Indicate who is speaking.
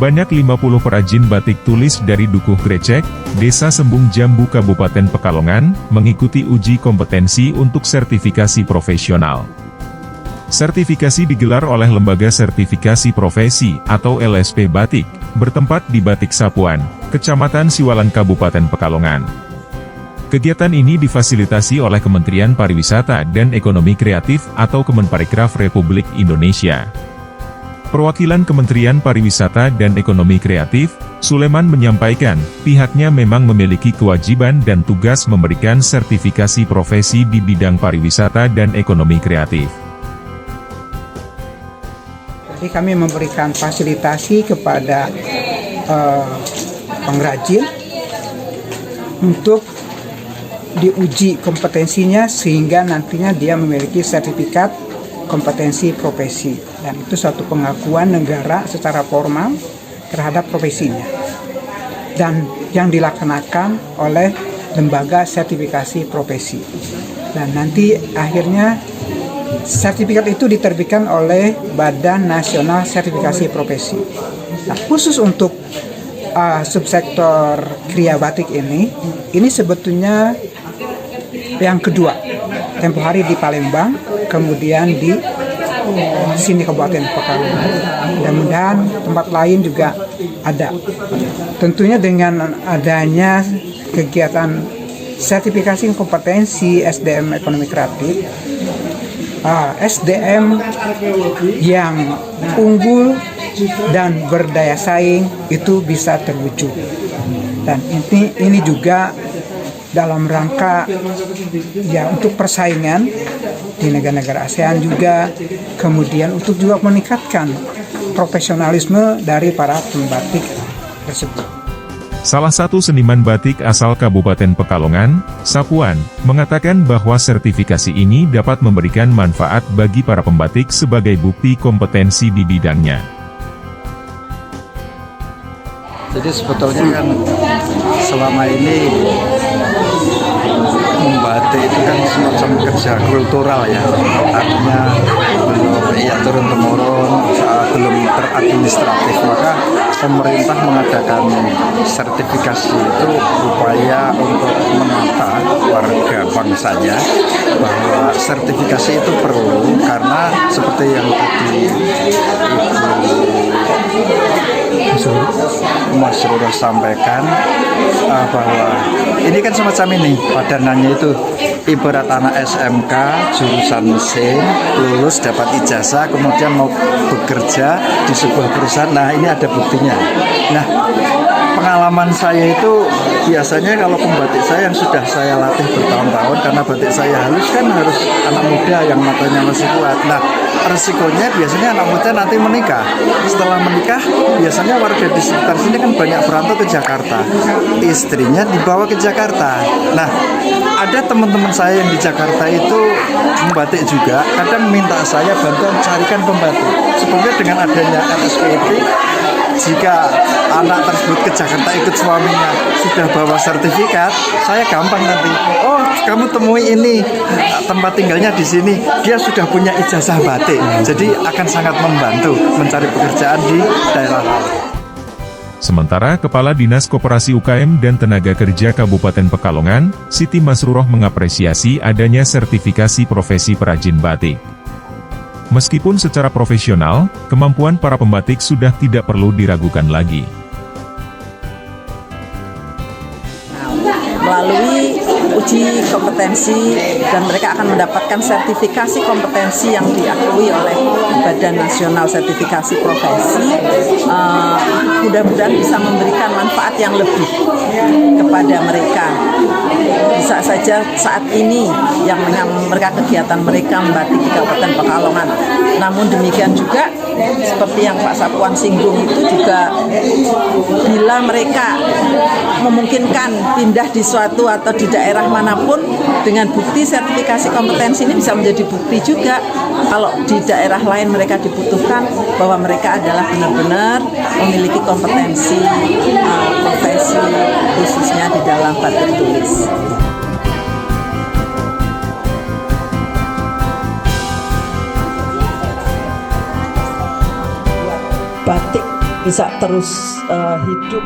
Speaker 1: Sebanyak 50 perajin batik tulis dari Dukuh Grecek, Desa Sembung Jambu Kabupaten Pekalongan, mengikuti uji kompetensi untuk sertifikasi profesional. Sertifikasi digelar oleh Lembaga Sertifikasi Profesi atau LSP Batik, bertempat di Batik Sapuan, Kecamatan Siwalan Kabupaten Pekalongan. Kegiatan ini difasilitasi oleh Kementerian Pariwisata dan Ekonomi Kreatif atau Kemenparekraf Republik Indonesia. Perwakilan Kementerian Pariwisata dan Ekonomi Kreatif, Suleman menyampaikan, pihaknya memang memiliki kewajiban dan tugas memberikan sertifikasi profesi di bidang pariwisata dan ekonomi kreatif.
Speaker 2: Jadi kami memberikan fasilitasi kepada pengrajin untuk diuji kompetensinya sehingga nantinya dia memiliki sertifikat kompetensi profesi, dan itu suatu pengakuan negara secara formal terhadap profesinya dan yang dilaksanakan oleh lembaga sertifikasi profesi, dan nanti akhirnya sertifikat itu diterbitkan oleh Badan Nasional Sertifikasi Profesi. Nah, khusus untuk subsektor kriya batik ini sebetulnya yang kedua. Tempo hari di Palembang, kemudian di sini Kabupaten Pekalongan. Mudah-mudahan tempat lain juga ada. Tentunya dengan adanya kegiatan sertifikasi kompetensi SDM ekonomi kreatif, SDM yang unggul dan berdaya saing itu bisa terwujud. Dan ini juga dalam rangka ya untuk persaingan di negara-negara ASEAN juga, kemudian untuk juga meningkatkan profesionalisme dari para pembatik tersebut.
Speaker 1: Salah satu seniman batik asal Kabupaten Pekalongan, Sapuan, mengatakan bahwa sertifikasi ini dapat memberikan manfaat bagi para pembatik sebagai bukti kompetensi di bidangnya.
Speaker 3: Jadi sebetulnya kan selama ini membatik itu kan semacam kerja kultural ya, artinya belum turun-temurun, belum teradministratif, maka pemerintah mengadakan sertifikasi itu upaya untuk menata warga bangsanya bahwa sertifikasi itu perlu, karena seperti yang tadi Mas Rurah sampaikan bahwa ini kan semacam ini padanannya itu, ibarat anak SMK jurusan C lulus dapat ijazah kemudian mau bekerja di sebuah perusahaan. Nah, ini ada buktinya. Nah, pengalaman saya itu biasanya kalau pembatik saya yang sudah saya latih bertahun-tahun, karena batik saya halus kan harus anak muda yang matanya masih kuat. Nah, resikonya biasanya anak muda nanti menikah. Setelah menikah biasanya warga di sekitar sini kan banyak berantau ke Jakarta, istrinya dibawa ke Jakarta. Nah, ada teman-teman saya yang di Jakarta itu membatik juga, kadang minta saya bantuan carikan pembatik. Sebenarnya dengan adanya LSPP, jika anak tersebut ke Jakarta ikut suaminya sudah bawa sertifikat, saya gampang nanti. Oh, kamu temui ini, tempat tinggalnya di sini, dia sudah punya ijazah batik. Jadi akan sangat membantu mencari pekerjaan di daerah lain.
Speaker 1: Sementara Kepala Dinas Koperasi UKM dan Tenaga Kerja Kabupaten Pekalongan, Siti Masruroh mengapresiasi adanya sertifikasi profesi perajin batik. Meskipun secara profesional, kemampuan para pembatik sudah tidak perlu diragukan lagi.
Speaker 4: Melalui uji kompetensi dan mereka akan mendapatkan sertifikasi kompetensi yang diakui oleh Badan Nasional Sertifikasi Profesi, mudah-mudahan bisa memberikan manfaat yang lebih kepada mereka. Bisa saja saat ini yang mereka kegiatan mereka membatik di Kabupaten Pekalongan. Namun demikian juga seperti yang Pak Sapuan singgung itu juga, bila mereka memungkinkan pindah di suatu atau di daerah manapun, dengan bukti sertifikasi kompetensi ini bisa menjadi bukti juga kalau di daerah lain mereka dibutuhkan bahwa mereka adalah benar-benar memiliki kompetensi profesi khususnya di dalam batik tulis.
Speaker 5: Batik
Speaker 4: bisa terus hidup.